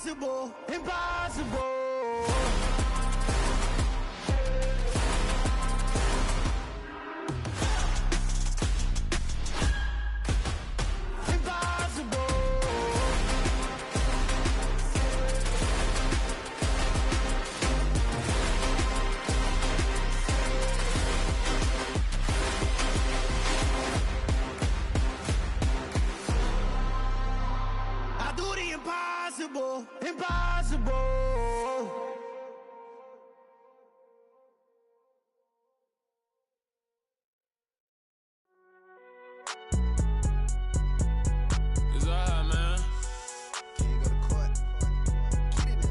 Impossible, impossible. Impossible, impossible. It's all right, man. Can you go to court? Get in there.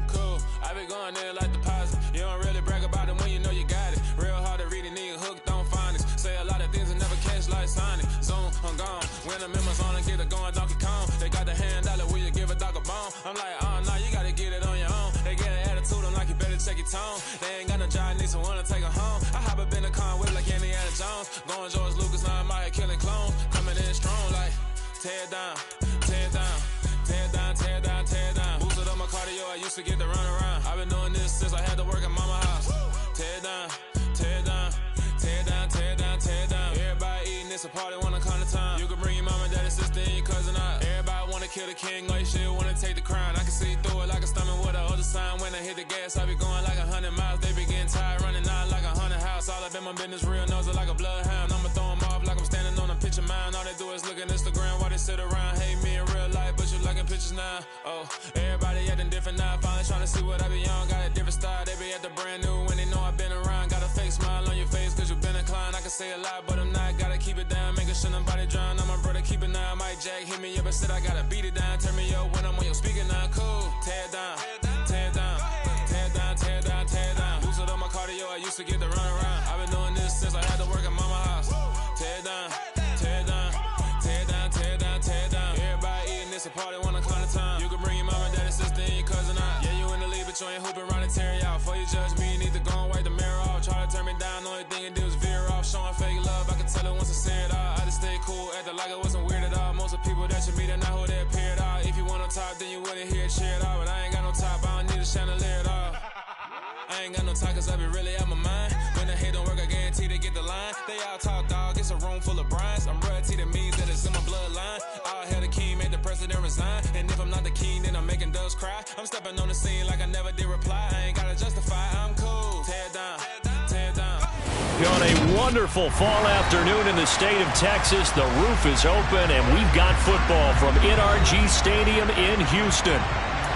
Cool, I be going there like deposit. You don't really brag about it when you know you got it. Real hard to read a nigga hooked on phonics. Say a lot of things and never catch like Sonic. Zone, I'm gone. When the members on and get it going Donkey Kong. They got the hand dollar, will you give a dog a bone? I'm like, oh no, you gotta get it on your own. They get an attitude, I'm like, you better check your tone. They ain't got no job, need someone to take her home. I hop up in the car with like Indiana Jones. Going George Lucas, now I'm out here killing clones. Coming in strong like, tear down, tear down, tear down, tear down, tear down. Boosted up my cardio, I used to get to run around. I've been doing this since I had to work at mama house. Tear down, tear down, tear down, tear down, tear down. Everybody eating, it's a party, wanna come to time. You can bring your mama, daddy, sister, and your cousin out. Everybody wanna kill the king, like shit, wanna take the crown. I can see through it like a stomach with a other sign. When I hit the gas, I be going like 100 miles. They be getting tired, running out like 100 house. All up in my business, real nose like a bloodhound. I'ma throw them off like I'm standing on a picture mine. All they do is look at Instagram while they sit around. Hate me in real life, but you liking pictures now. Oh, everybody acting different now. Finally trying to see what I be on. Got a different style, they be at the brand new when they know I've been around. Got a fake smile on your face cause you been inclined. I can say a lot, but I'm not. Gotta keep it down, making sure nobody drown. I'm my brother, keep it now. Mike Jack hit me up and said I gotta beat it down. Turn me up when I'm on your speaker now. Cool, tear down, tear down, tear down, tear down, tear down. Boosted up my cardio, I used to get to run around. I've been doing this since I had to work at mama house. Tear down, tear down, tear down, tear down, tear down. Everybody eating, it's a party, wanna come to time. You can bring your mama, daddy, sister, and your cousin out. Yeah, you in the league, but you ain't hooping around and tear you out. Before you judge me, you need to go and wipe the mirror off. Try to turn me down, the only thing you do is veer off. Showing fake love, I can tell it once I say it all. I just stay cool, acting like it wasn't weird at all. Most of the people that you meet are not who they appear at all. If you want on top, then you wouldn't hear it cheer at all. But I ain't got no top, I don't need a chandelier at all. I ain't got no talk cause I be really out my mind. When the hate don't work, I guarantee they get the line. They all talk dog, it's a room full of Bryans. I'm royalty, that means that it's in my bloodline. All hell the king, made the president resign. And if I'm not the king, then I'm making doves cry. I'm stepping on the scene like I never did reply. I ain't gotta justify, I'm cool. Tear down, tear down. On a wonderful fall afternoon in the state of Texas, the roof is open and we've got football from NRG Stadium in Houston.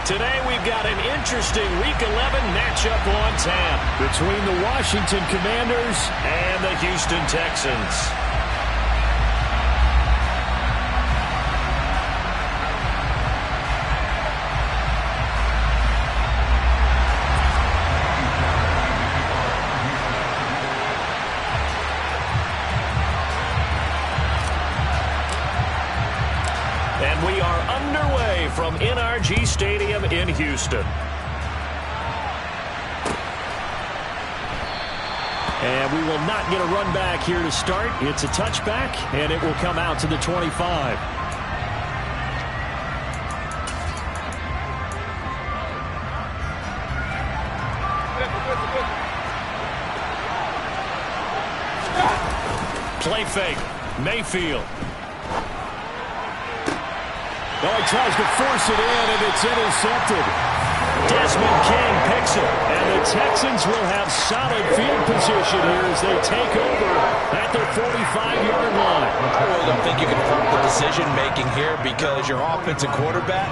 Today we've got an interesting Week 11 matchup on tap between the Washington Commanders and the Houston Texans. And we are underway from NRG Stadium in Houston. And we will not get a run back here to start. It's a touchback, and it will come out to the 25. Play fake. Mayfield. Oh, he tries to force it in, and it's intercepted. Desmond King picks it. And the Texans will have solid field position here as they take over at their 45-yard line. I really don't think you can fault the decision-making here because your offensive quarterback,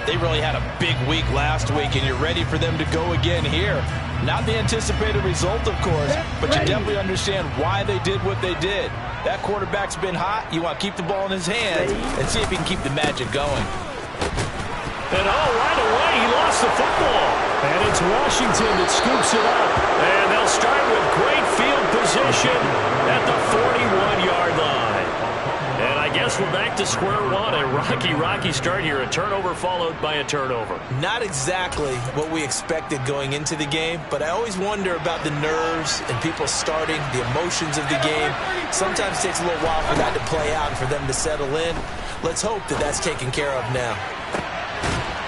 they really had a big week last week, and you're ready for them to go again here. Not the anticipated result, of course, but you definitely understand why they did what they did. That quarterback's been hot. You want to keep the ball in his hands and see if he can keep the magic going. And right away, he lost the football. And it's Washington that scoops it up. And they'll start with great field position at the 41-yard line. And I guess we're back to square one. A rocky start here. A turnover followed by a turnover. Not exactly what we expected going into the game, but I always wonder about the nerves and people starting, the emotions of the game. Sometimes it takes a little while for that to play out and for them to settle in. Let's hope that that's taken care of now.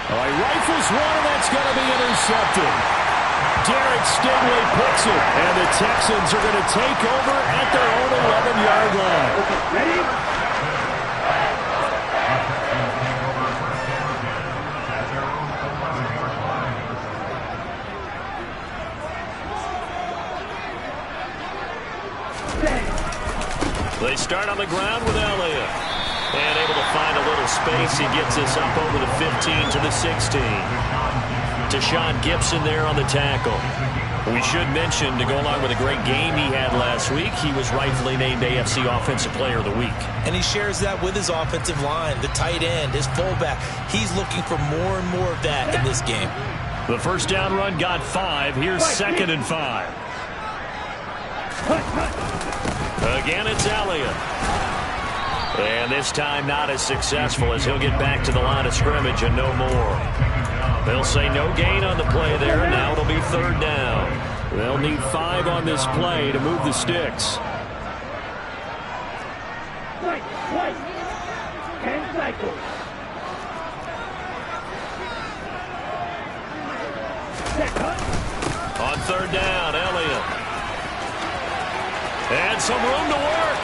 All right, rifles one, and that's going to be intercepted. Derek Stingley picks it, and the Texans are going to take over at their own 11-yard line. Ready? They start on the ground with Elliott. And able to find a little space. He gets us up over the 15 to the 16. Deshaun Gibson there on the tackle. We should mention, to go along with a great game he had last week, he was rightfully named AFC Offensive Player of the Week. And he shares that with his offensive line, the tight end, his fullback. He's looking for more and more of that in this game. The first down run got 5. Here's 2nd and 5. Again, it's Elliott. And this time not as successful, as he'll get back to the line of scrimmage and no more. They'll say no gain on the play there. Now it'll be 3rd down. They'll need 5 on this play to move the sticks. On 3rd down, Elliott. And some room to work.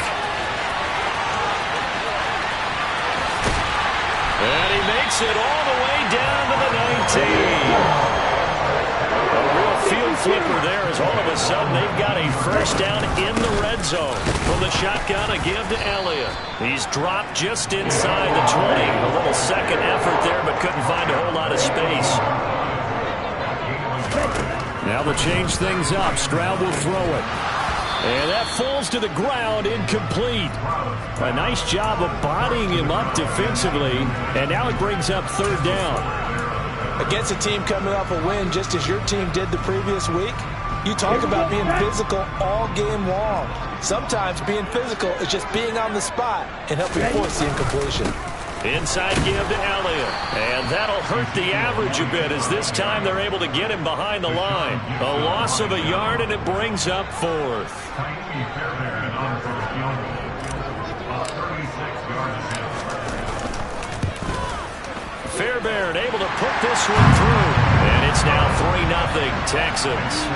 And he makes it all the way down to the 19. A real field flipper there, as all of a sudden they've got a first down in the red zone. From the shotgun, a give to Elliott. He's dropped just inside the 20. A little second effort there, but couldn't find a whole lot of space. Now they'll change things up. Stroud will throw it. And that falls to the ground, incomplete. A nice job of bodying him up defensively, and now it brings up 3rd down. Against a team coming off a win just as your team did the previous week, you talk about being physical all game long. Sometimes being physical is just being on the spot and helping force the incompletion. Inside give to Elliott, and that'll hurt the average a bit, as this time they're able to get him behind the line. A loss of a yard, and it brings up 4th. Fairbairn able to put this one through, and it's now 3-0 Texans.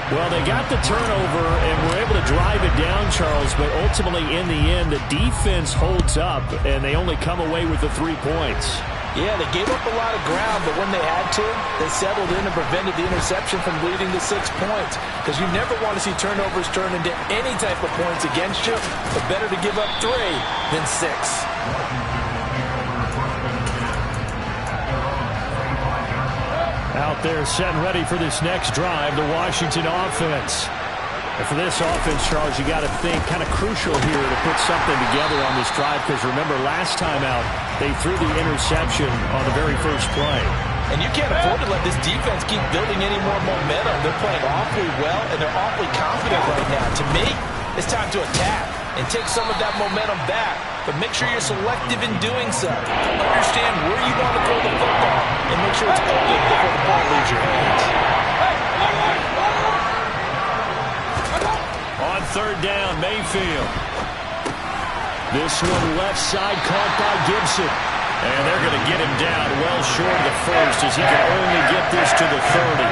Well, they got the turnover and were able to drive it down, Charles, but ultimately in the end, the defense holds up, and they only come away with the 3 points. Yeah, they gave up a lot of ground, but when they had to, they settled in and prevented the interception from leading to 6 points. Because you never want to see turnovers turn into any type of points against you, but better to give up 3 than 6. Out there setting ready for this next drive, the Washington offense. And for this offense, Charles, you got to think kind of crucial here to put something together on this drive, because remember last time out, they threw the interception on the very first play. And you can't afford to let this defense keep building any more momentum. They're playing awfully well, and they're awfully confident right now. To me, it's time to attack and take some of that momentum back. But make sure you're selective in doing so. Understand where you want to throw the football and make sure it's open before the ball leaves your hands. On 3rd down, Mayfield. This one left side caught by Gibson. And they're going to get him down well short of the first, as he can only get this to the 30.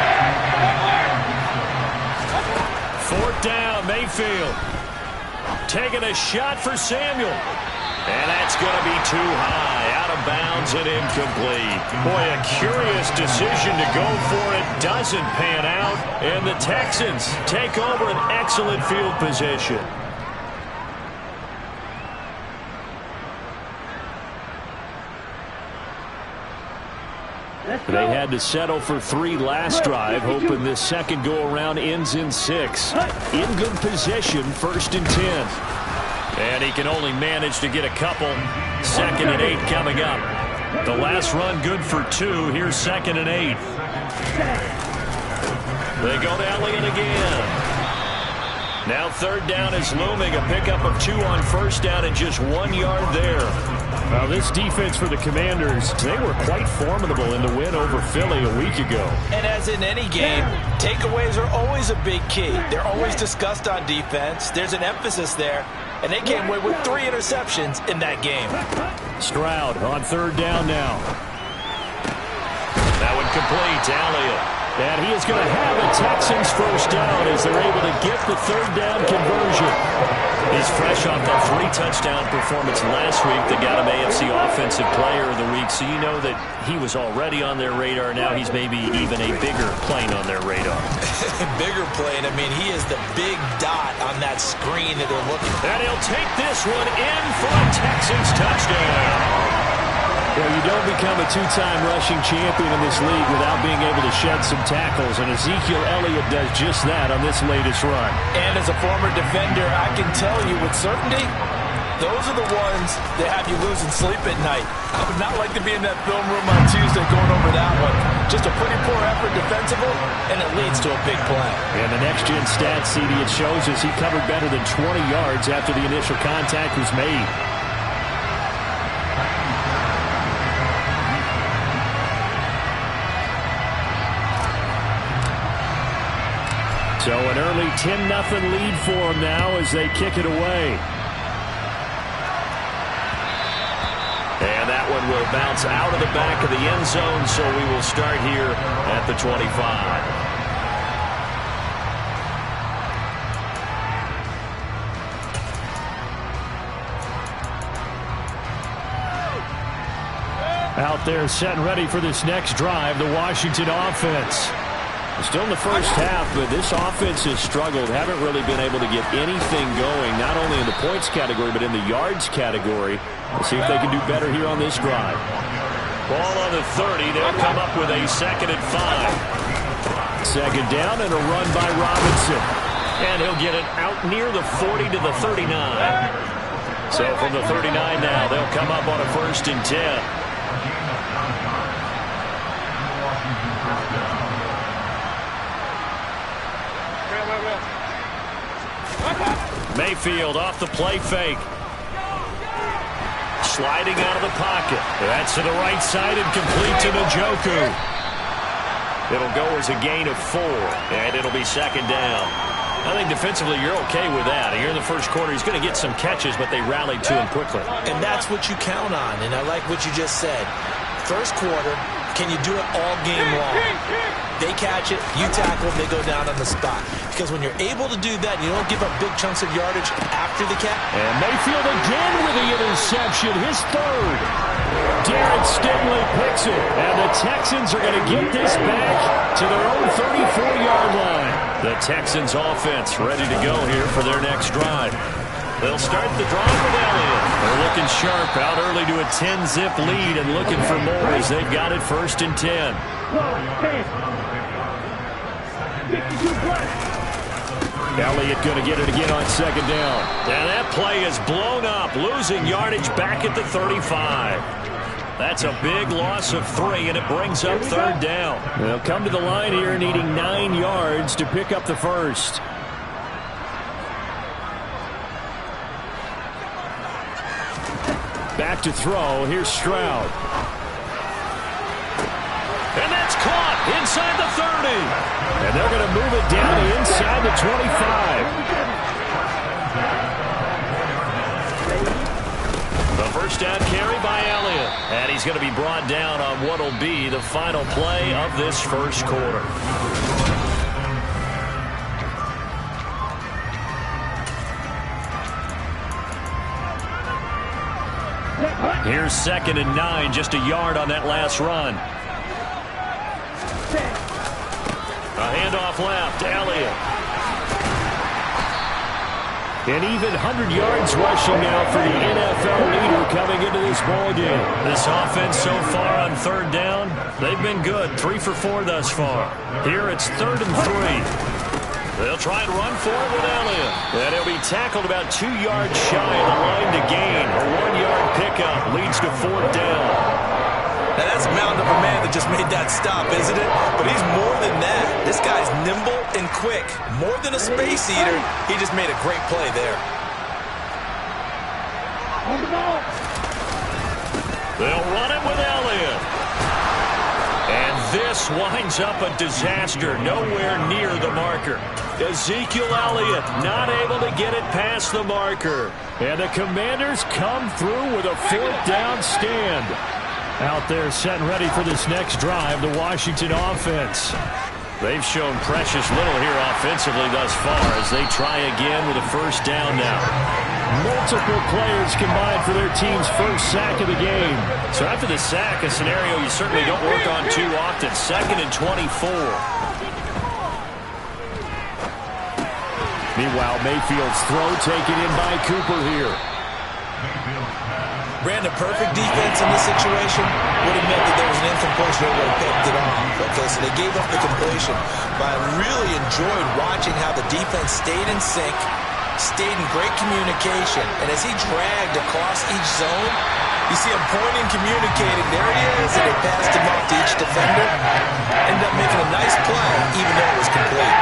4th down, Mayfield. Taking a shot for Samuel. And that's going to be too high, out of bounds and incomplete. Boy, a curious decision to go for it. Doesn't pan out, and the Texans take over an excellent field position. They had to settle for 3 last drive, hoping this second go-around ends in 6. In good position, 1st and 10. And he can only manage to get a couple. 2nd and 8 coming up. The last run good for 2. Here's 2nd and 8. They go to Elliott again. Now 3rd down is looming. A pickup of 2 on 1st down and just 1 yard there. Now this defense for the Commanders, they were quite formidable in the win over Philly a week ago. And as in any game, takeaways are always a big key. They're always discussed on defense. There's an emphasis there. And they came away with 3 interceptions in that game. Stroud on 3rd down now. complete to Elliott. And he is going to have a Texans first down as they're able to get the third down conversion. He's fresh off that 3-touchdown performance last week that got him AFC Offensive Player of the Week, so you know that he was already on their radar. Now he's maybe even a bigger plane on their radar. Bigger plane. I mean, he is the big dot on that screen that they're looking for. And he'll take this one in for a Texans touchdown. Well, you don't become a two-time rushing champion in this league without being able to shed some tackles, and Ezekiel Elliott does just that on this latest run. And as a former defender, I can tell you with certainty, those are the ones that have you losing sleep at night. I would not like to be in that film room on Tuesday going over that one. Just a pretty poor effort defensively, and it leads to a big play. And the next-gen stats, CD, it shows us he covered better than 20 yards after the initial contact was made. So an early 10-0 lead for them now as they kick it away. And that one will bounce out of the back of the end zone, so we will start here at the 25. Out there set and ready for this next drive, the Washington offense. Still in the first half, but this offense has struggled. Haven't really been able to get anything going, not only in the points category, but in the yards category. Let's see if they can do better here on this drive. Ball on the 30. They'll come up with a 2nd and 5. Second down and a run by Robinson. And he'll get it out near the 40 to the 39. So from the 39 now, they'll come up on a 1st and 10. Mayfield off the play fake. Sliding out of the pocket. That's to the right side and complete to Njoku. It'll go as a gain of 4, and it'll be 2nd down. I think defensively you're okay with that. Here in the first quarter, he's going to get some catches, but they rallied to him quickly. And that's what you count on, and I like what you just said. First quarter, can you do it all game long? They catch it, you tackle, they go down on the spot. Because when you're able to do that, you don't give up big chunks of yardage after the catch. And Mayfield again with the interception, his 3rd. Darren Stingley picks it, and the Texans are going to get this back to their own 34-yard line. The Texans offense ready to go here for their next drive. They'll start the drive with Elliott. They're looking sharp, out early to a 10-zip lead and looking for more as they've got it 1st and 10. Elliott going to get it again on 2nd down. And that play is blown up, losing yardage back at the 35. That's a big loss of 3, and it brings up 3rd down. They'll come to the line here needing 9 yards to pick up the 1st. Back to throw. Here's Stroud. And that's caught inside the 30. And they're going to move it down inside the 25. The first down carry by Elliott. And he's going to be brought down on what will be the final play of this first quarter. Here's 2nd and 9, just a yard on that last run. A handoff left, Elliott. And even 100 yards rushing now for the NFL leader coming into this ballgame. This offense so far on 3rd down, they've been good. 3 for 4 thus far. Here it's 3rd and 3. They'll try and run for it with Elliott. And he'll be tackled about 2 yards shy of the line to gain. A 1-yard pickup leads to 4th down. Now that's a mound of a man that just made that stop, isn't it? But he's more than that. This guy's nimble and quick. More than a space eater, he just made a great play there. They'll run it with Elliott. And this winds up a disaster, nowhere near the marker. Ezekiel Elliott not able to get it past the marker. And the Commanders come through with a 4th down stand. Out there set and ready for this next drive, the Washington offense. They've shown precious little here offensively thus far as they try again with a first down now. Multiple players combined for their team's first sack of the game. So after the sack, a scenario you certainly don't work on too often. 2nd and 24. Meanwhile, Mayfield's throw taken in by Cooper here. Brandon, perfect defense in this situation would have meant that there was an incompletion that would have picked it off. Okay, so they gave up the completion. But I really enjoyed watching how the defense stayed in sync, stayed in great communication. And as he dragged across each zone, you see him pointing, communicating. There he is, and they passed him off to each defender. Ended up making a nice play, even though it was complete.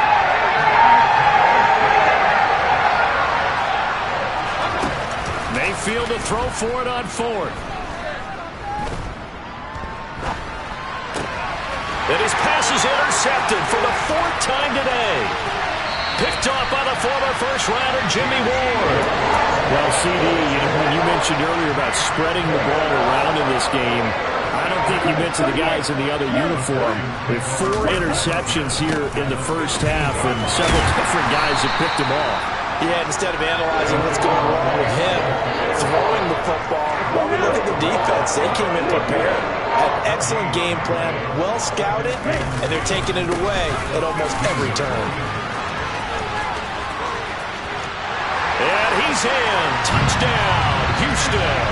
Mayfield to throw for it on 4th. And his pass is intercepted for the 4th time today. Picked off by the former first-rounder Jimmy Ward. Well, CD, when you mentioned earlier about spreading the ball around in this game, I don't think you meant to the guys in the other uniform. With 4 interceptions here in the first half, and several different guys have picked them off. Yeah, instead of analyzing what's going wrong with him throwing the football, well, we look at the defense. They came in prepared, had an excellent game plan, well scouted, and they're taking it away at almost every turn. And he's in. Touchdown, Houston.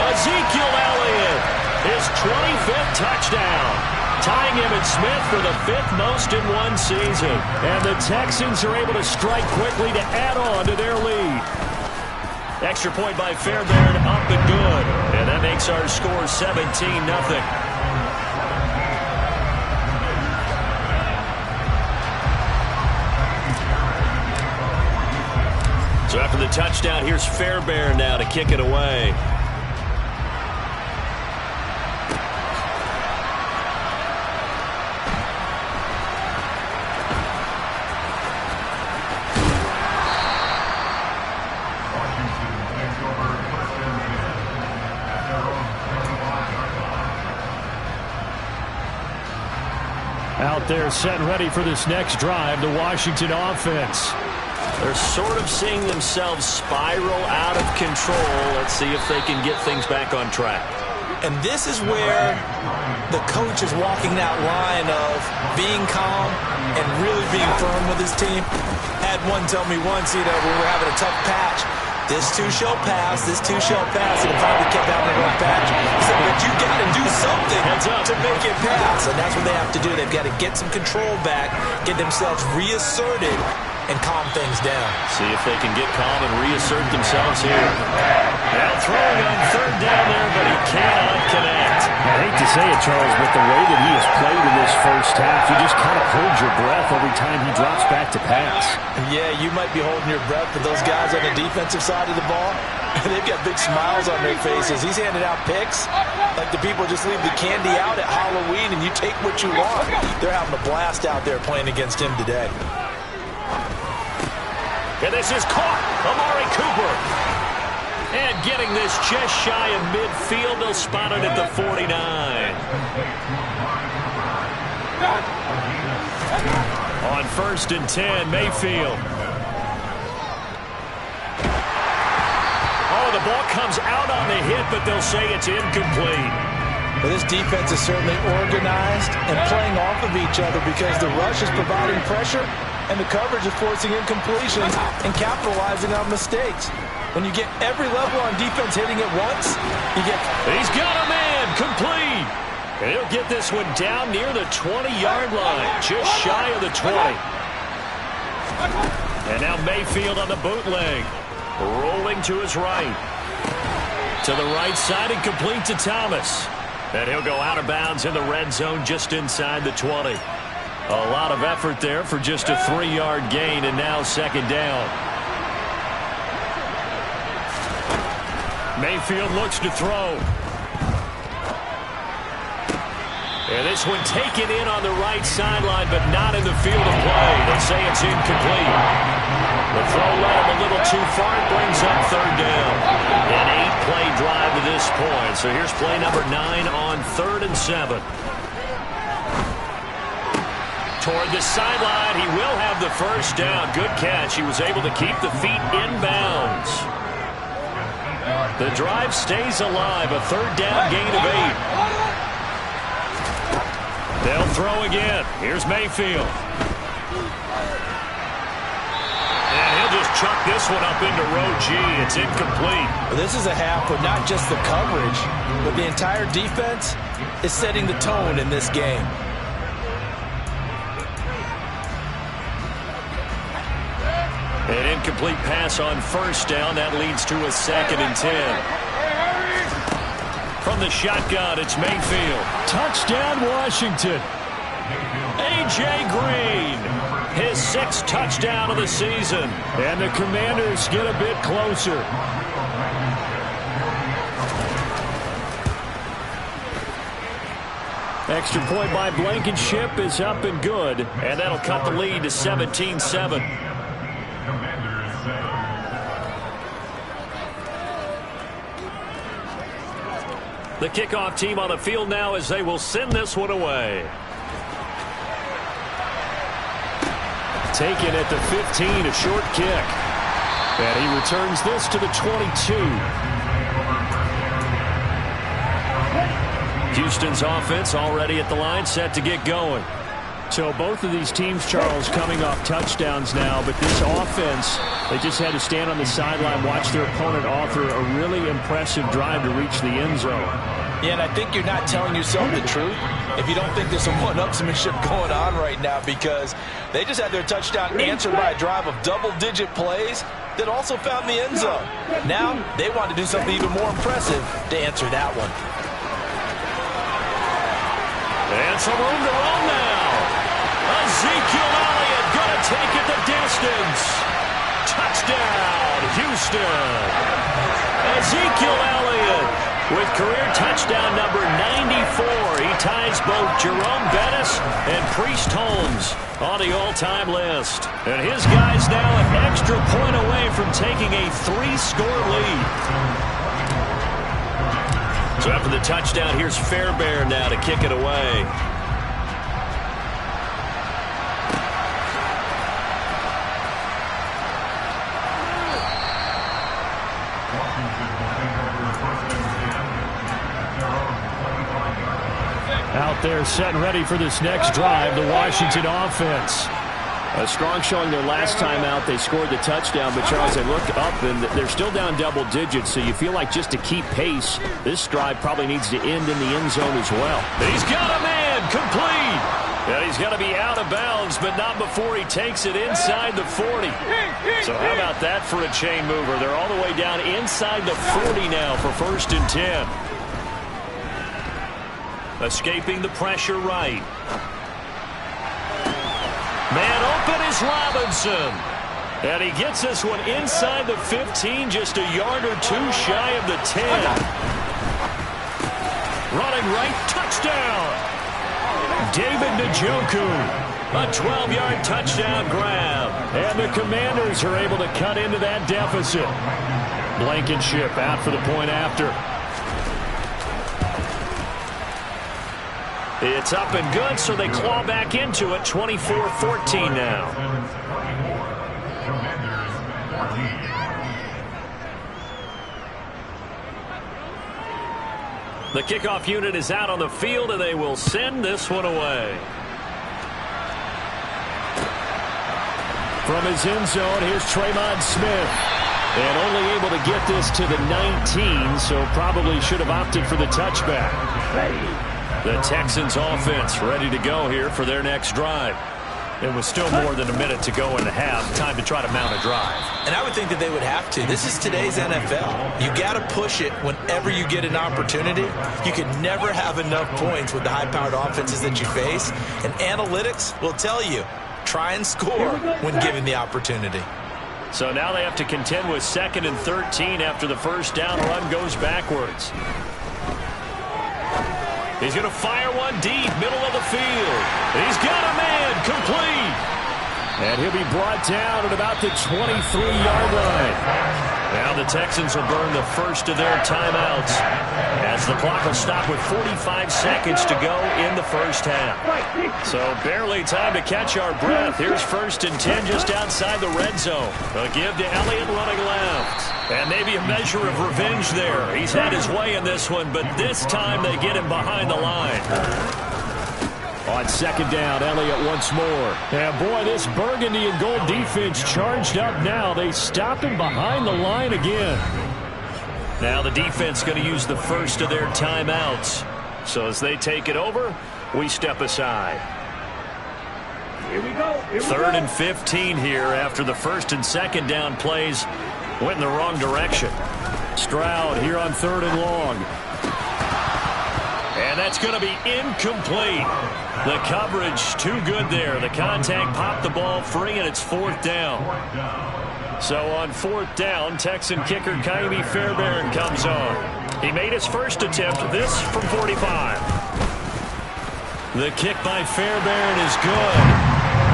Ezekiel Elliott, his 25th touchdown. Tying Emmitt Smith for the 5th most in one season. And the Texans are able to strike quickly to add on to their lead. Extra point by Fairbairn, up and good. And that makes our score 17-0. So after the touchdown, here's Fairbairn now to kick it away. Out there set and ready for this next drive, the Washington offense. They're sort of seeing themselves spiral out of control. Let's see if they can get things back on track. And this is where the coach is walking that line of being calm and really being firm with his team. Had one tell me once, when we were having a tough patch, this too shall pass, this too shall pass, and finally kept having a rough patch. He said, but you got to do something to make it pass, and that's what they have to do. They've got to get some control back, get themselves reasserted, and calm things down. See if they can get calm and reassert themselves here. Now throwing on 3rd down there, but he cannot connect. I hate to say it, Charles, but the way that he has played in this first half, you just kind of hold your breath every time he drops back to pass. Yeah, you might be holding your breath, but those guys on the defensive side of the ball, they've got big smiles on their faces. He's handing out picks like the people just leave the candy out at Halloween and you take what you want. They're having a blast out there playing against him today. And this is caught. Amari Cooper. And getting this just shy of midfield. They'll spot it at the 49. On 1st and 10, Mayfield. Oh, the ball comes out on the hit, but they'll say it's incomplete. Well, this defense is certainly organized and playing off of each other because the rush is providing pressure and the coverage is forcing incompletions and capitalizing on mistakes. When you get every level on defense hitting at once, you get... He's got a man, complete. And he'll get this one down near the 20-yard line, just shy of the 20. And now Mayfield on the bootleg, rolling to his right. To the right side and complete to Thomas. And he'll go out of bounds in the red zone just inside the 20. A lot of effort there for just a 3-yard gain, and now 2nd down. Mayfield looks to throw. And this one taken in on the right sideline, but not in the field of play. They say it's incomplete. The throw led him a little too far. It brings up 3rd down. An 8-play drive to this point. So here's play number 9 on 3rd and 7. Toward the sideline, he will have the first down. Good catch. He was able to keep the feet inbounds. The drive stays alive. A 3rd down gain of 8. They'll throw again. Here's Mayfield. And he'll just chuck this one up into row G. It's incomplete. Well, this is a half with not just the coverage, but the entire defense is setting the tone in this game. An incomplete pass on 1st down. That leads to a 2nd and 10. From the shotgun, it's Mayfield. Touchdown, Washington. A.J. Green, his 6th touchdown of the season. And the Commanders get a bit closer. Extra point by Blankenship is up and good. And that'll cut the lead to 17-7. The kickoff team on the field now as they will send this one away. Taken at the 15, a short kick. And he returns this to the 22. Houston's offense already at the line, set to get going. So both of these teams, Charles, coming off touchdowns now, but this offense, they just had to stand on the sideline, watch their opponent author a really impressive drive to reach the end zone. Yeah, and I think you're not telling yourself the truth if you don't think there's some one-upsmanship going on right now, because they just had their touchdown answered by a drive of double-digit plays that also found the end zone. Now they want to do something even more impressive to answer that one. And some room to run now. Ezekiel Elliott going to take it the distance. Touchdown, Houston. Ezekiel Elliott with career touchdown number 94. He ties both Jerome Bettis and Priest Holmes on the all-time list. And his guys now an extra point away from taking a 3-score lead. So after the touchdown, here's Fairbairn now to kick it away. Out there set and ready for this next drive, the Washington offense. A strong showing their last time out. They scored the touchdown, but Charles, they look up and they're still down double digits, so you feel like just to keep pace, this drive probably needs to end in the end zone as well. He's got a man, complete. And he's got to be out of bounds, but not before he takes it inside the 40. So how about that for a chain mover? They're all the way down inside the 40 now for 1st and 10. Escaping the pressure right. Man open is Robinson. And he gets this one inside the 15, just a yard or two shy of the 10. Running right, touchdown. David Njoku, a 12-yard touchdown grab. And the Commanders are able to cut into that deficit. Blankenship out for the point after. It's up and good, so they claw back into it, 24-14 now. The kickoff unit is out on the field, and they will send this one away. From his end zone, here's Tremon Smith. And only able to get this to the 19, so probably should have opted for the touchback. The Texans offense ready to go here for their next drive. It was still more than a minute to go in the half. Time to try to mount a drive. And I would think that they would have to. This is today's NFL. You got to push it whenever you get an opportunity. You can never have enough points with the high-powered offenses that you face. And analytics will tell you, try and score when given the opportunity. So now they have to contend with 2nd and 13 after the first down run goes backwards. He's going to fire one deep, middle of the field. He's got a man, complete. And he'll be brought down at about the 23-yard line. Now the Texans will burn the first of their timeouts as the clock will stop with 45 seconds to go in the first half. So barely time to catch our breath. Here's 1st and 10 just outside the red zone. They'll give to Elliott running left. And maybe a measure of revenge there. He's had his way in this one, but this time they get him behind the line. On 2nd down, Elliott once more. And boy, this burgundy and gold defense charged up now. They stop him behind the line again. Now the defense going to use the first of their timeouts. So as they take it over, we step aside. Here we go. 3rd and 15 here after the 1st and 2nd down plays went in the wrong direction. Stroud here on 3rd and long. And that's going to be incomplete. The coverage too good there. The contact popped the ball free, and it's 4th down. So on 4th down, Texan kicker Ka'imi Fairbairn comes on. He made his first attempt, this from 45. The kick by Fairbairn is good.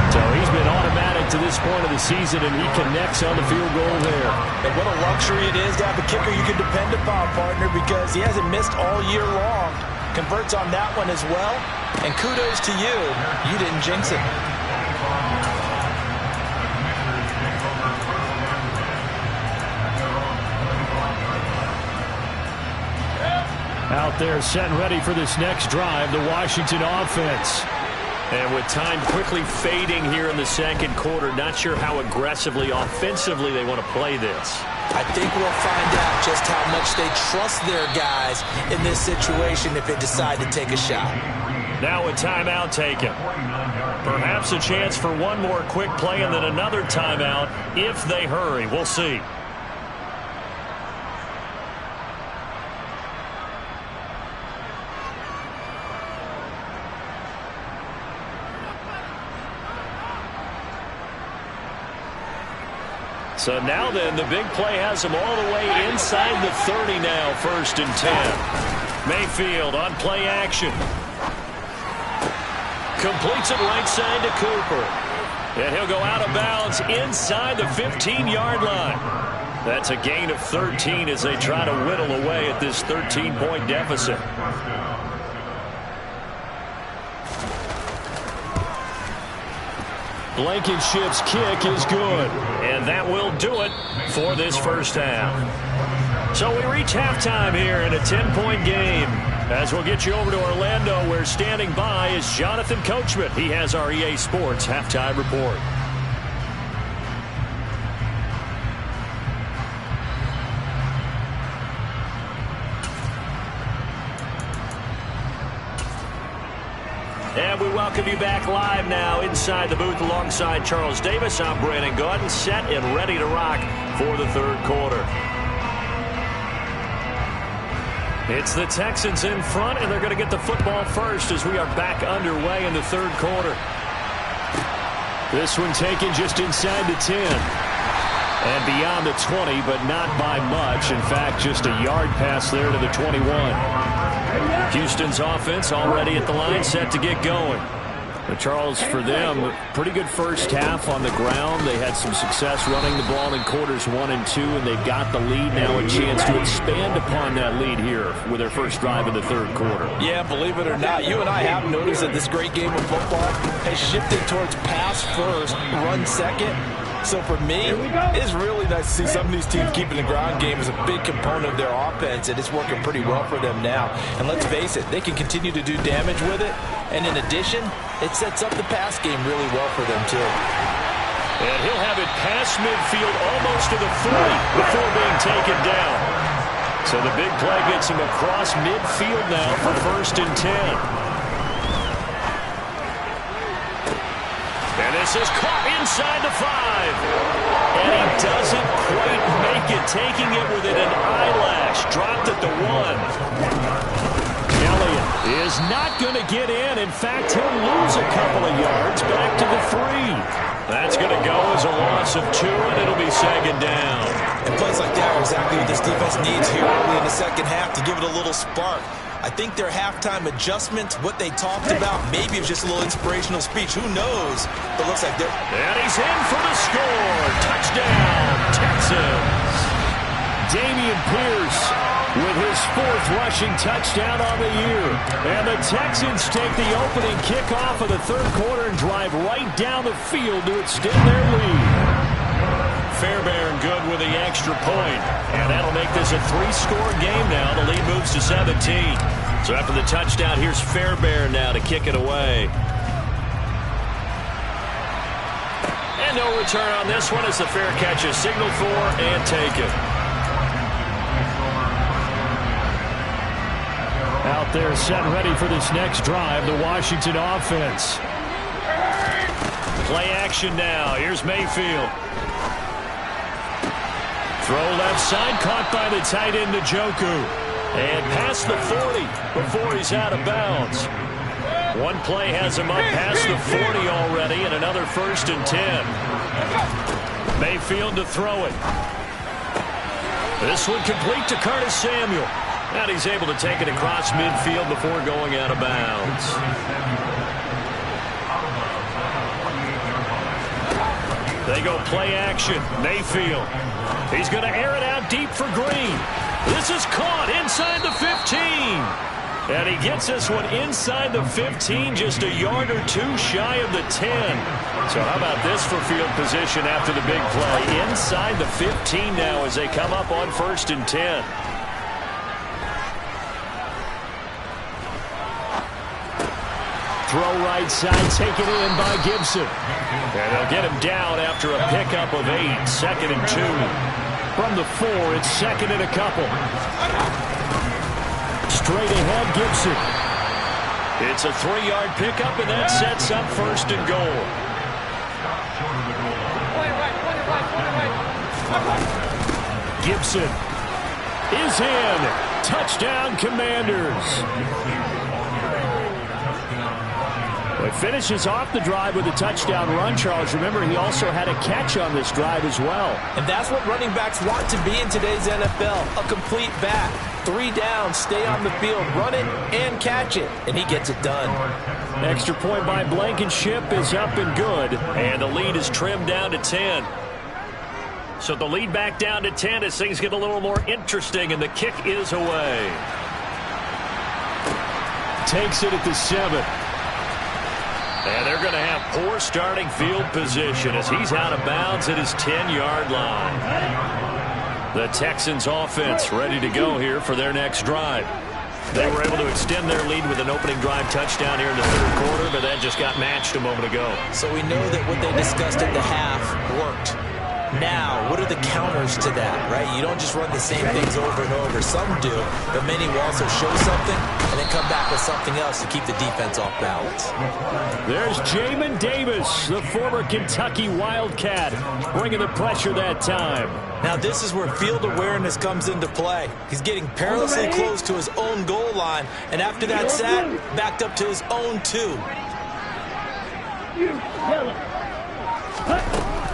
So he's been automatic to this point of the season, and he connects on the field goal there. And what a luxury it is to have a kicker you can depend upon, partner, because he hasn't missed all year long. Converts on that one as well. And kudos to you. You didn't jinx it. Out there set and ready for this next drive, the Washington offense. And with time quickly fading here in the 2nd quarter, not sure how aggressively, offensively they want to play this. I think we'll find out just how much they trust their guys in this situation if they decide to take a shot. Now a timeout taken. Perhaps a chance for one more quick play and then another timeout if they hurry. We'll see. So now then, the big play has him all the way inside the 30 now, 1st and 10. Mayfield on play action. Completes it right side to Cooper. And he'll go out of bounds inside the 15-yard line. That's a gain of 13 as they try to whittle away at this 13-point deficit. Blankenship's kick is good. And that will do it for this first half. So we reach halftime here in a 10-point game. As we'll get you over to Orlando, where standing by is Jonathan Coachman. He has our EA Sports halftime report. And we welcome you back live now inside the booth alongside Charles Davis. I'm Brandon Gaudin, set and ready to rock for the 3rd quarter. It's the Texans in front, and they're going to get the football first as we are back underway in the 3rd quarter. This one taken just inside the 10. And beyond the 20, but not by much. In fact, just a yard pass there to the 21. Houston's offense already at the line, set to get going. But Charles, for them, pretty good first half on the ground. They had some success running the ball in quarters 1 and 2, and they've got the lead now, a chance to expand upon that lead here with their first drive in the 3rd quarter. Yeah, believe it or not, you and I have noticed that this great game of football has shifted towards pass first, run second. So for me, it's really nice to see some of these teams keeping the ground game as a big component of their offense, and it's working pretty well for them now. And let's face it, they can continue to do damage with it. And in addition, it sets up the pass game really well for them, too. And he'll have it past midfield almost to the 30 before being taken down. So the big play gets him across midfield now for 1st and 10. And this is caught inside the 5. And he doesn't quite make it, taking it within an eyelash. Dropped at the 1. Elliott is not going to get in. In fact, he'll lose a couple of yards back to the 3. That's going to go as a loss of 2, and it'll be 2nd down. And plays like that are exactly what this defense needs here early in the 2nd half to give it a little spark. I think their halftime adjustment, what they talked about, maybe it was just a little inspirational speech. Who knows? But it looks like they're... And he's in for the score. Touchdown, Texans. Dameon Pierce with his 4th rushing touchdown on the year. And the Texans take the opening kickoff of the 3rd quarter and drive right down the field to extend their lead. Fairbairn good with the extra point. And that'll make this a 3-score game now. The lead moves to 17. So after the touchdown, here's Fairbairn now to kick it away. And no return on this one as the fair catch is signaled for and taken. Out there set ready for this next drive, the Washington offense. Play action now. Here's Mayfield. Throw left side, caught by the tight end Njoku. And past the 40 before he's out of bounds. One play has him up past the 40 already, and another 1st and 10. Mayfield to throw it. This one complete to Curtis Samuel. And he's able to take it across midfield before going out of bounds. They go play action. Mayfield. He's going to air it out deep for Green. This is caught inside the 15. And he gets this one inside the 15, just a yard or 2 shy of the 10. So how about this for field position after the big play? Inside the 15 now as they come up on 1st and 10. Throw right side, taken in by Gibson. And they'll get him down after a pickup of 8, 2nd and 2. From the 4, it's 2nd and a couple. Straight ahead, Gibson. It's a 3-yard pickup, and that sets up 1st and goal. Gibson is in. Touchdown, Commanders. He finishes off the drive with a touchdown run, Charles. Remember, he also had a catch on this drive as well. And that's what running backs want to be in today's NFL, a complete back. 3 down, stay on the field, run it, and catch it. And he gets it done. Extra point by Blankenship is up and good. And the lead is trimmed down to 10. So the lead back down to 10 as things get a little more interesting, and the kick is away. Takes it at the 7. And they're going to have poor starting field position as he's out of bounds at his 10-yard line. The Texans offense ready to go here for their next drive. They were able to extend their lead with an opening drive touchdown here in the 3rd quarter, but that just got matched a moment ago. So we know that what they discussed at the half worked. Now, what are the counters to that, right? You don't just run the same things over and over. Some do, but many will also show something and then come back with something else to keep the defense off balance. There's Jamin Davis, the former Kentucky Wildcat, bringing the pressure that time. Now, this is where field awareness comes into play. He's getting perilously close to his own goal line, and after that sack, backed up to his own 2.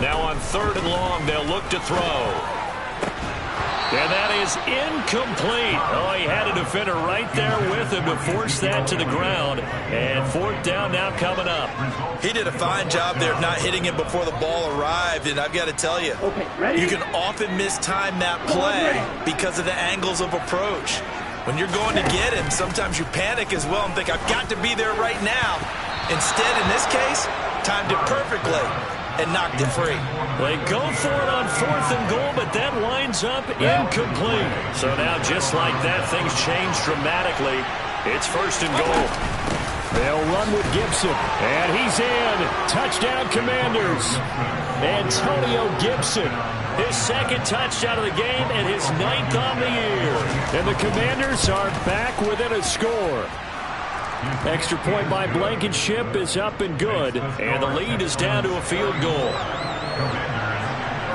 Now on 3rd and long, they'll look to throw. And that is incomplete. Oh, he had a defender right there with him to force that to the ground. And 4th down now coming up. He did a fine job there of not hitting him before the ball arrived. And I've got to tell you, you can often mistime that play because of the angles of approach. When you're going to get him, sometimes you panic as well and think, I've got to be there right now. Instead, in this case, timed it perfectly and knocked it free. They go for it on 4th and goal, but that winds up incomplete. So now, just like that, things change dramatically. It's 1st and goal. They'll run with Gibson, and he's in. Touchdown, Commanders. Antonio Gibson, his 2nd touchdown of the game and his 9th on the year. And the Commanders are back within a score. Extra point by Blankenship is up and good, and the lead is down to a field goal.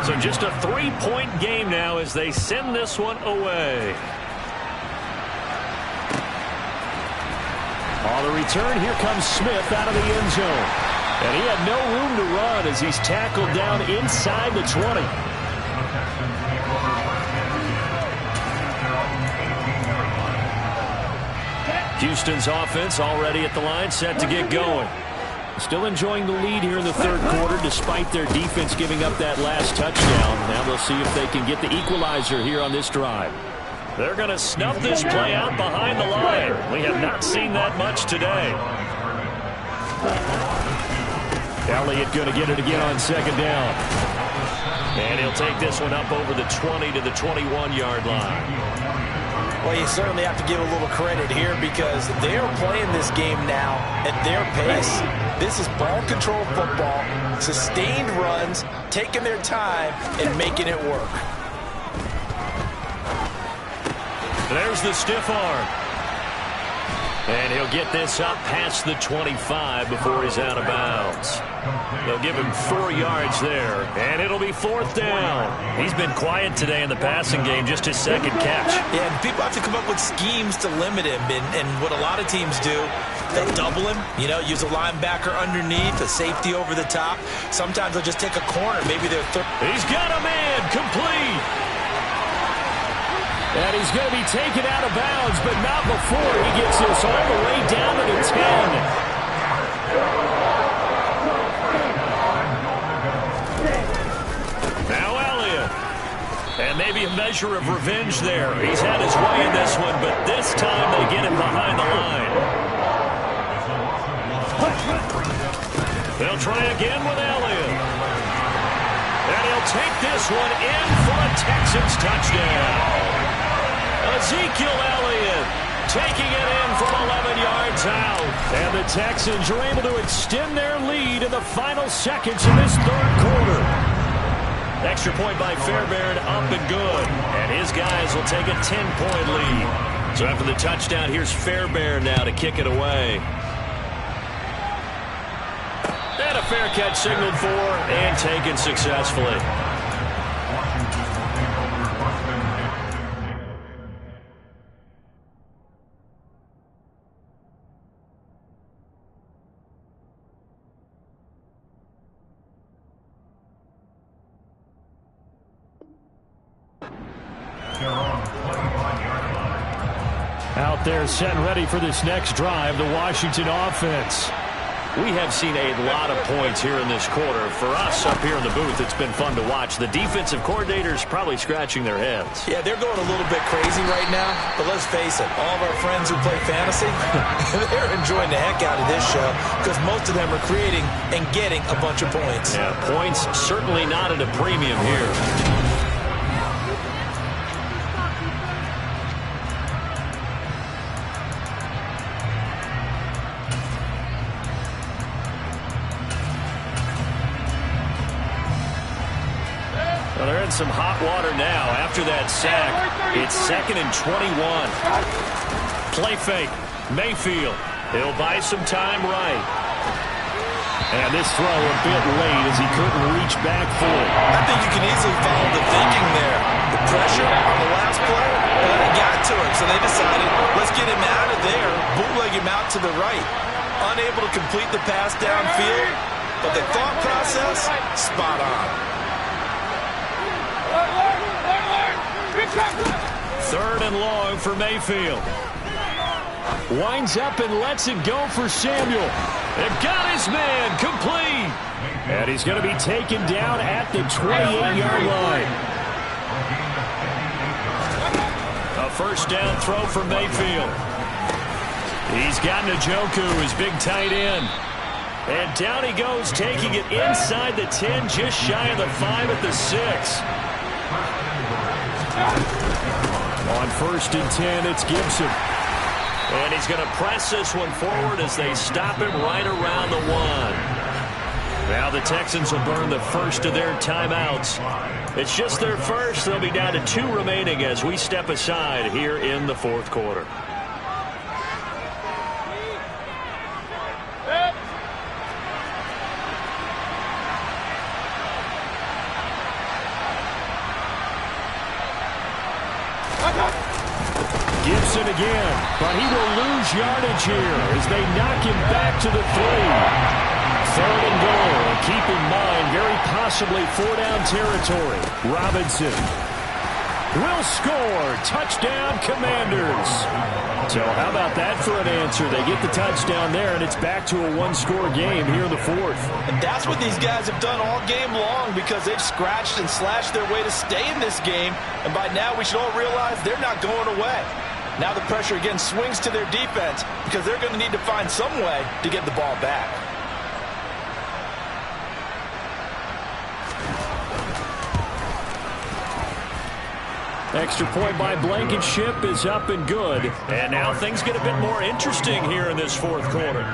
So just a 3-point game now as they send this one away. On the return, here comes Smith out of the end zone. And he had no room to run as he's tackled down inside the 20. Houston's offense already at the line, set to get going. Still enjoying the lead here in the third quarter despite their defense giving up that last touchdown. Now they'll see if they can get the equalizer here on this drive. They're going to snuff this play out behind the line. We have not seen that much today. Elliott going to get it again on second down. And he'll take this one up over the 20 to the 21-yard line. Well, you certainly have to give a little credit here because they're playing this game now at their pace. This is ball control football, sustained runs, taking their time and making it work. There's the stiff arm. And he'll get this up past the 25 before he's out of bounds. They'll give him 4 yards there, and it'll be fourth down. He's been quiet today in the passing game, just his second catch. Yeah, and people have to come up with schemes to limit him, and what a lot of teams do, they'll double him, use a linebacker underneath, a safety over the top. Sometimes they'll just take a corner, maybe they're third. He's got a man, complete. And he's going to be taken out of bounds, but not before he gets this all the way down to the 10. Now Elliott. And maybe a measure of revenge there. He's had his way in this one, but this time they get him behind the line. They'll try again with Elliott. And he'll take this one in for a Texans touchdown. Ezekiel Elliott taking it in from 11 yards out. And the Texans are able to extend their lead in the final seconds of this third quarter. Extra point by Fairbairn, up and good. And his guys will take a 10-point lead. So after the touchdown, here's Fairbairn now to kick it away. And a fair catch signaled for and taken successfully. Out there set and ready for this next drive, the Washington offense. We have seen a lot of points here in this quarter. For us up here in the booth, it's been fun to watch. The defensive coordinators probably scratching their heads. Yeah, they're going a little bit crazy right now, but let's face it, all of our friends who play fantasy, they're enjoying the heck out of this show because most of them are creating and getting a bunch of points. Yeah, points certainly not at a premium here. Well, they're in some hot water now after that sack. It's 2nd and 21. Play fake. Mayfield. He'll buy some time right. And this throw a bit late as he couldn't reach back for it. I think you can easily follow the thinking there. The pressure on the last play, it got to him, so they decided, let's get him out of there, bootleg him out to the right. Unable to complete the pass downfield, but the thought process, spot on. 3rd and long for Mayfield. Winds up and lets it go for Samuel. They've got his man complete. And he's going to be taken down at the 28-yard line. A first down throw for Mayfield. He's got Njoku, his big tight end. And down he goes, taking it inside the 10, just shy of the 5 at the 6. On 1st and 10, it's Gibson. And he's going to press this one forward as they stop him right around the 1. Now the Texans will burn the first of their timeouts. It's just their first. They'll be down to 2 remaining as we step aside here in the fourth quarter. Gibson again, but he will lose yardage here as they knock him back to the 3. 3rd and goal. Keep in mind, very possibly 4-down territory. Robinson will score. Touchdown, Commanders. So how about that for an answer? They get the touchdown there, and it's back to a one-score game here in the fourth. And that's what these guys have done all game long because they've scratched and slashed their way to stay in this game. And by now, we should all realize they're not going away. Now the pressure again swings to their defense because they're going to need to find some way to get the ball back. Extra point by Blankenship is up and good. And now things get a bit more interesting here in this fourth quarter.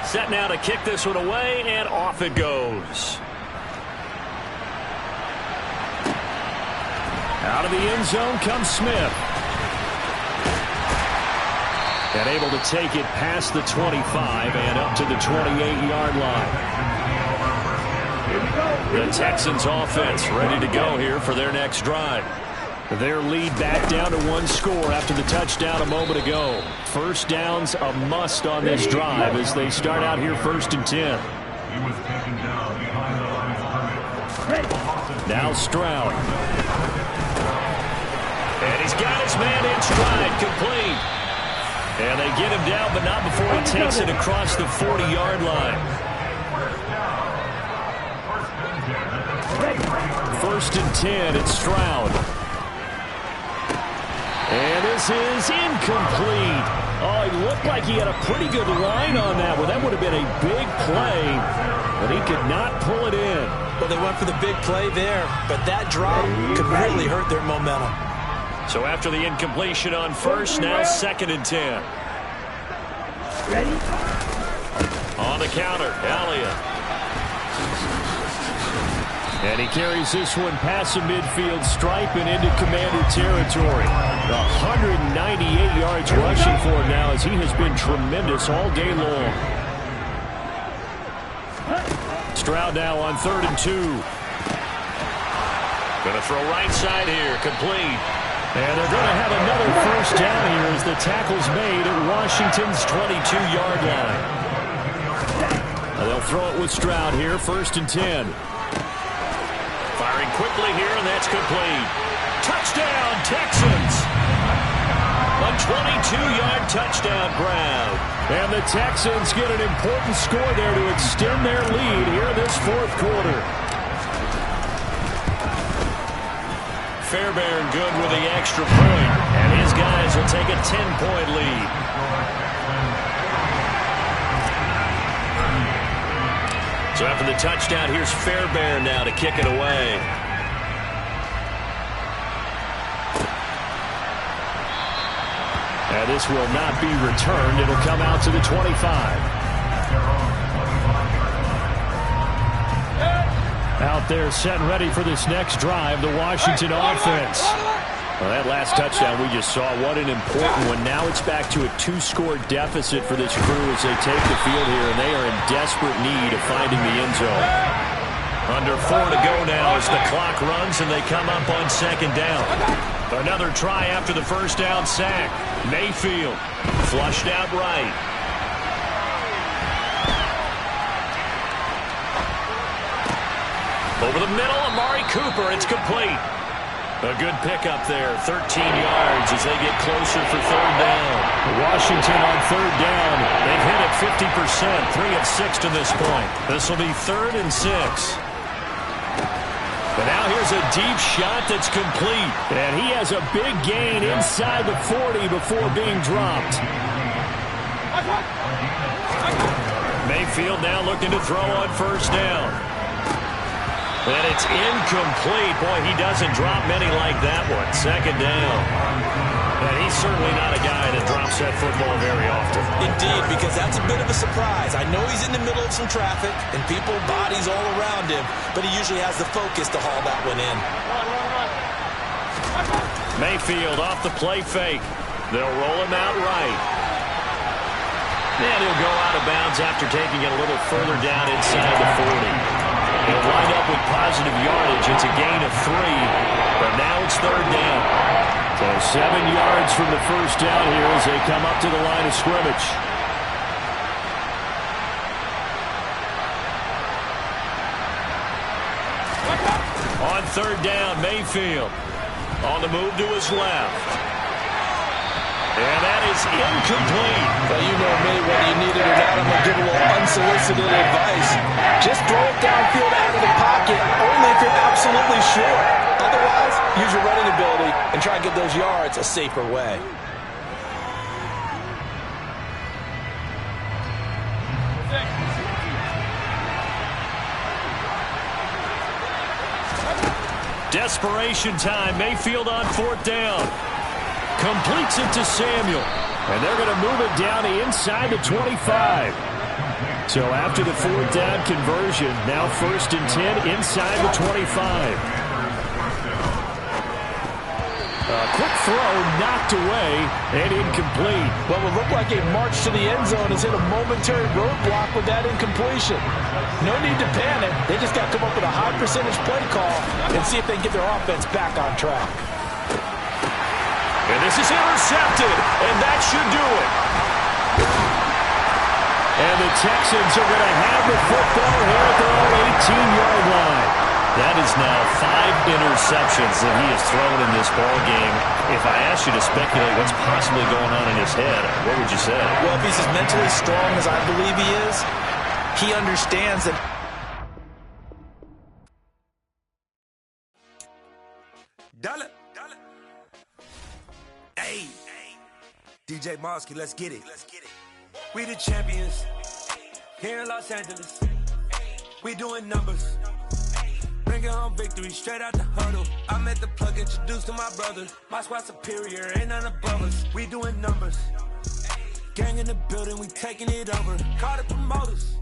Set now to kick this one away, and off it goes. Out of the end zone comes Smith. And able to take it past the 25 and up to the 28-yard line. The Texans offense ready to go here for their next drive. Their lead back down to one score after the touchdown a moment ago. First down's a must on this drive as they start out here 1st and 10. Now Stroud. And he's got his man in stride, complete. And they get him down, but not before he takes it across the 40-yard line. 1st and 10, it's Stroud. And this is incomplete. Oh, it looked like he had a pretty good line on that one. That would have been a big play, but he could not pull it in. Well, they went for the big play there, but that drop could really hurt their momentum. So after the incompletion on first, now 2nd and 10. Ready? On the counter, Elliott. And he carries this one past the midfield stripe and into Commander territory. 198 yards rushing for him now as he has been tremendous all day long. Stroud now on 3rd and 2. Going to throw right side here, complete. And they're going to have another first down here as the tackle's made at Washington's 22-yard line. And they'll throw it with Stroud here, 1st and 10. Firing quickly here, and that's complete. Touchdown, Texans! A 22-yard touchdown grab. And the Texans get an important score there to extend their lead here in this fourth quarter. Fairbairn good with the extra point, and his guys will take a 10-point lead. So after the touchdown, here's Fairbairn now to kick it away. And this will not be returned. It'll come out to the 25. Out there set and ready for this next drive, the Washington offense. Well, that last touchdown we just saw, what an important one. Now it's back to a 2-score deficit for this crew as they take the field here, and they are in desperate need of finding the end zone. Under 4 to go now as the clock runs and they come up on 2nd down. Another try after the first down sack. Mayfield flushed out right. Over the middle, Amari Cooper, it's complete. A good pickup there, 13 yards as they get closer for 3rd down. Washington on 3rd down. They've hit it 50%, 3 of 6 to this point. This will be 3rd and 6. But now here's a deep shot that's complete. And he has a big gain inside the 40 before being dropped. Mayfield now looking to throw on 1st down. And it's incomplete. Boy, he doesn't drop many like that one. 2nd down. And he's certainly not a guy that drops that football very often. Indeed, because that's a bit of a surprise. I know he's in the middle of some traffic and people, bodies all around him, but he usually has the focus to haul that one in. Mayfield off the play fake. They'll roll him out right. And he'll go out of bounds after taking it a little further down inside the 40. He'll wind up with positive yardage. It's a gain of 3, but now it's third down. So 7 yards from the first down here as they come up to the line of scrimmage. On third down, Mayfield on the move to his left. And that is incomplete. Well, you know me, whether you need it or not, I'm going to give a little unsolicited advice. Just throw it downfield out of the pocket, only if you're absolutely sure. Otherwise, use your running ability and try and get those yards a safer way. Desperation time. Mayfield on fourth down. Completes it to Samuel. And they're going to move it down inside the 25. So after the fourth down conversion, now 1st and 10 inside the 25. A quick throw knocked away and incomplete. Well, it looked like a march to the end zone has hit a momentary roadblock with that incompletion. No need to panic. They just got to come up with a high percentage play call and see if they can get their offense back on track. And this is intercepted, and that should do it. And the Texans are going to have the football here at their own 18-yard line. That is now 5 interceptions that he has thrown in this ball game. If I asked you to speculate what's possibly going on in his head, what would you say? Well, if he's as mentally strong as I believe he is, he understands that. Dollar. Hey. DJ Mosky, let's get it. We the champions. Here in Los Angeles. We doing numbers. Bringing home victory straight out the huddle. I met the plug, introduced to my brother. My squad superior, ain't none above us. We doing numbers. Gang in the building, we taking it over. Call the promoters.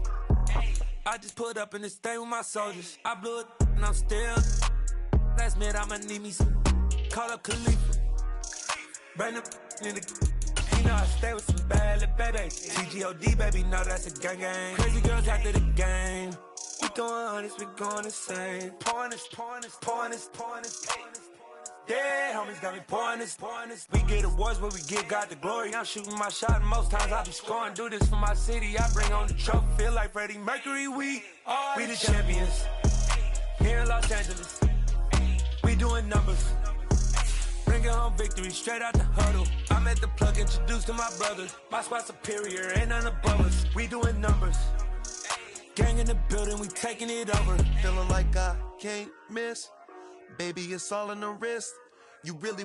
I just put up in this thing with my soldiers. I blew it and I'm still. Last minute, I'ma need me some. Call up Khalifa. Bring up in the. You know I stay with some bad little baby. TGOD, baby, know that's a gang gang. Crazy girls after the game. We doing honest, we going insane. Pouring this. Yeah, homies got me pouring this. We get awards, but we give God the glory. I'm shooting my shot, and most times I be scoring. Do this for my city, I bring on the trophy. Feel like Freddie Mercury, we the champions. Here in Los Angeles, we doing numbers. Bringing home victory straight out the huddle. I met the plug, introduced to my brother. My squad superior, ain't none above us. We doing numbers. Gang in the building, we taking it over. Feeling like I can't miss. Baby, it's all in the wrist. You really